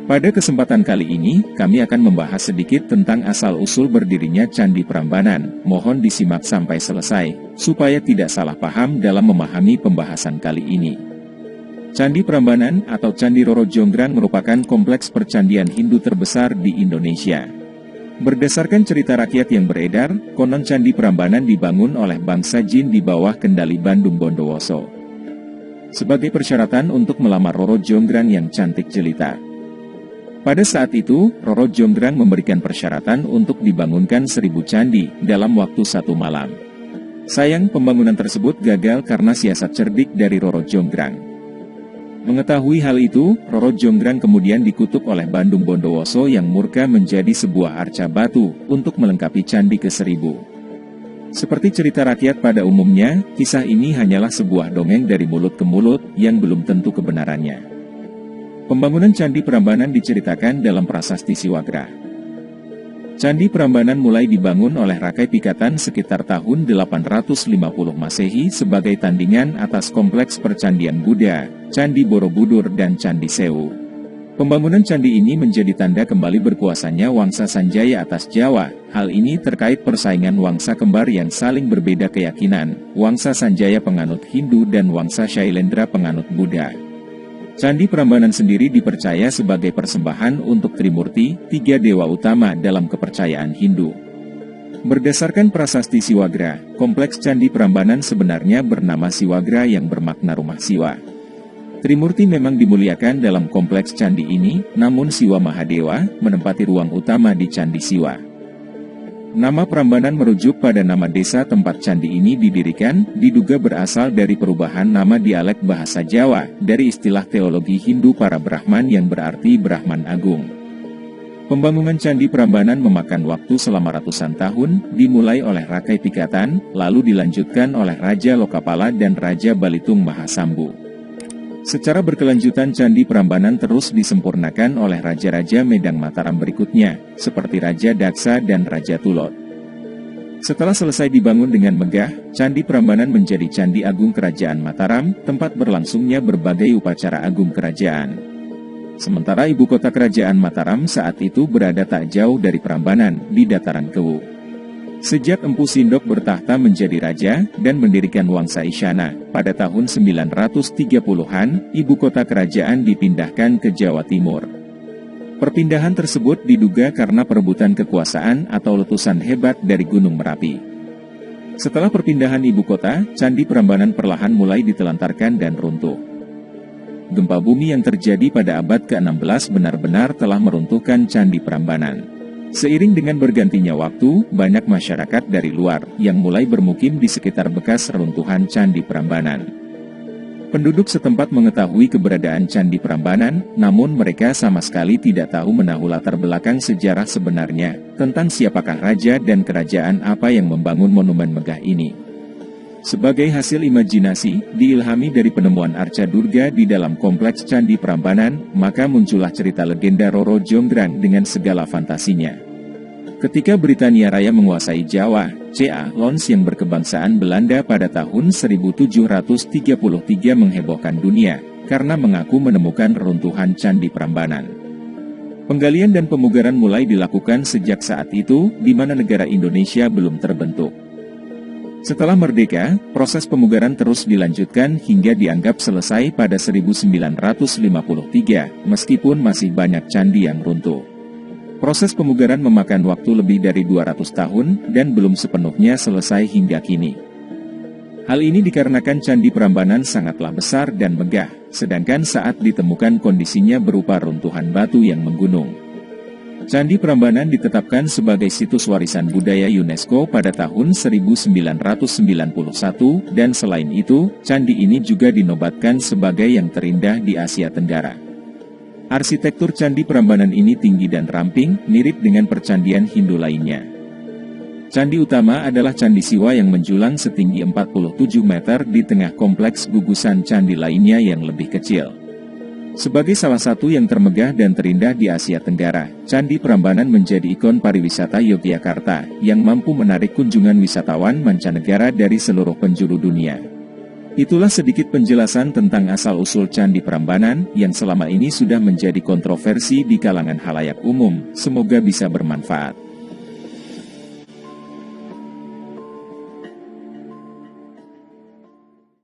Pada kesempatan kali ini, kami akan membahas sedikit tentang asal-usul berdirinya Candi Prambanan. Mohon disimak sampai selesai, supaya tidak salah paham dalam memahami pembahasan kali ini. Candi Prambanan atau Candi Roro Jonggrang merupakan kompleks percandian Hindu terbesar di Indonesia. Berdasarkan cerita rakyat yang beredar, konon Candi Prambanan dibangun oleh bangsa Jin di bawah kendali Bandung Bondowoso. Sebagai persyaratan untuk melamar Roro Jonggrang yang cantik jelita. Pada saat itu, Roro Jonggrang memberikan persyaratan untuk dibangunkan 1000 candi dalam waktu 1 malam. Sayang, pembangunan tersebut gagal karena siasat cerdik dari Roro Jonggrang. Mengetahui hal itu, Roro Jonggrang kemudian dikutuk oleh Bandung Bondowoso yang murka menjadi sebuah arca batu untuk melengkapi candi ke-1000. Seperti cerita rakyat pada umumnya, kisah ini hanyalah sebuah dongeng dari mulut ke mulut yang belum tentu kebenarannya. Pembangunan Candi Prambanan diceritakan dalam prasasti Siwagra. Candi Prambanan mulai dibangun oleh Rakai Pikatan sekitar tahun 850 Masehi sebagai tandingan atas kompleks percandian Buddha, Candi Borobudur dan Candi Sewu. Pembangunan candi ini menjadi tanda kembali berkuasanya Wangsa Sanjaya atas Jawa. Hal ini terkait persaingan wangsa kembar yang saling berbeda keyakinan, Wangsa Sanjaya penganut Hindu dan Wangsa Shailendra penganut Buddha. Candi Prambanan sendiri dipercaya sebagai persembahan untuk Trimurti, 3 dewa utama dalam kepercayaan Hindu. Berdasarkan prasasti Siwagra, kompleks Candi Prambanan sebenarnya bernama Siwagra yang bermakna rumah Siwa. Trimurti memang dimuliakan dalam kompleks candi ini, namun Siwa Mahadewa menempati ruang utama di Candi Siwa. Nama Prambanan merujuk pada nama desa tempat candi ini didirikan, diduga berasal dari perubahan nama dialek bahasa Jawa, dari istilah teologi Hindu para Brahman yang berarti Brahman Agung. Pembangunan Candi Prambanan memakan waktu selama ratusan tahun, dimulai oleh Rakai Pikatan, lalu dilanjutkan oleh Raja Lokapala dan Raja Balitung Mahasambu. Secara berkelanjutan Candi Prambanan terus disempurnakan oleh Raja-Raja Medang Mataram berikutnya, seperti Raja Daksa dan Raja Tulot. Setelah selesai dibangun dengan megah, Candi Prambanan menjadi Candi Agung Kerajaan Mataram, tempat berlangsungnya berbagai upacara agung kerajaan. Sementara ibu kota Kerajaan Mataram saat itu berada tak jauh dari Prambanan, di dataran Kewu. Sejak Empu Sindok bertahta menjadi raja dan mendirikan Wangsa Isyana, pada tahun 930-an, ibu kota kerajaan dipindahkan ke Jawa Timur. Perpindahan tersebut diduga karena perebutan kekuasaan atau letusan hebat dari Gunung Merapi. Setelah perpindahan ibu kota, Candi Prambanan perlahan mulai ditelantarkan dan runtuh. Gempa bumi yang terjadi pada abad ke-16 benar-benar telah meruntuhkan Candi Prambanan. Seiring dengan bergantinya waktu, banyak masyarakat dari luar yang mulai bermukim di sekitar bekas reruntuhan Candi Prambanan. Penduduk setempat mengetahui keberadaan Candi Prambanan, namun mereka sama sekali tidak tahu menahu latar belakang sejarah sebenarnya, tentang siapakah raja dan kerajaan apa yang membangun monumen megah ini. Sebagai hasil imajinasi, diilhami dari penemuan arca Durga di dalam kompleks Candi Prambanan, maka muncullah cerita legenda Roro Jonggrang dengan segala fantasinya. Ketika Britania Raya menguasai Jawa, C.A. Lons yang berkebangsaan Belanda pada tahun 1733 menghebohkan dunia, karena mengaku menemukan reruntuhan Candi Prambanan. Penggalian dan pemugaran mulai dilakukan sejak saat itu, di mana negara Indonesia belum terbentuk. Setelah merdeka, proses pemugaran terus dilanjutkan hingga dianggap selesai pada 1953, meskipun masih banyak candi yang runtuh. Proses pemugaran memakan waktu lebih dari 200 tahun, dan belum sepenuhnya selesai hingga kini. Hal ini dikarenakan Candi Prambanan sangatlah besar dan megah, sedangkan saat ditemukan kondisinya berupa runtuhan batu yang menggunung. Candi Prambanan ditetapkan sebagai situs warisan budaya UNESCO pada tahun 1991, dan selain itu, candi ini juga dinobatkan sebagai yang terindah di Asia Tenggara. Arsitektur Candi Prambanan ini tinggi dan ramping, mirip dengan percandian Hindu lainnya. Candi utama adalah Candi Siwa yang menjulang setinggi 47 meter di tengah kompleks gugusan candi lainnya yang lebih kecil. Sebagai salah satu yang termegah dan terindah di Asia Tenggara, Candi Prambanan menjadi ikon pariwisata Yogyakarta, yang mampu menarik kunjungan wisatawan mancanegara dari seluruh penjuru dunia. Itulah sedikit penjelasan tentang asal-usul Candi Prambanan yang selama ini sudah menjadi kontroversi di kalangan halayak umum. Semoga bisa bermanfaat.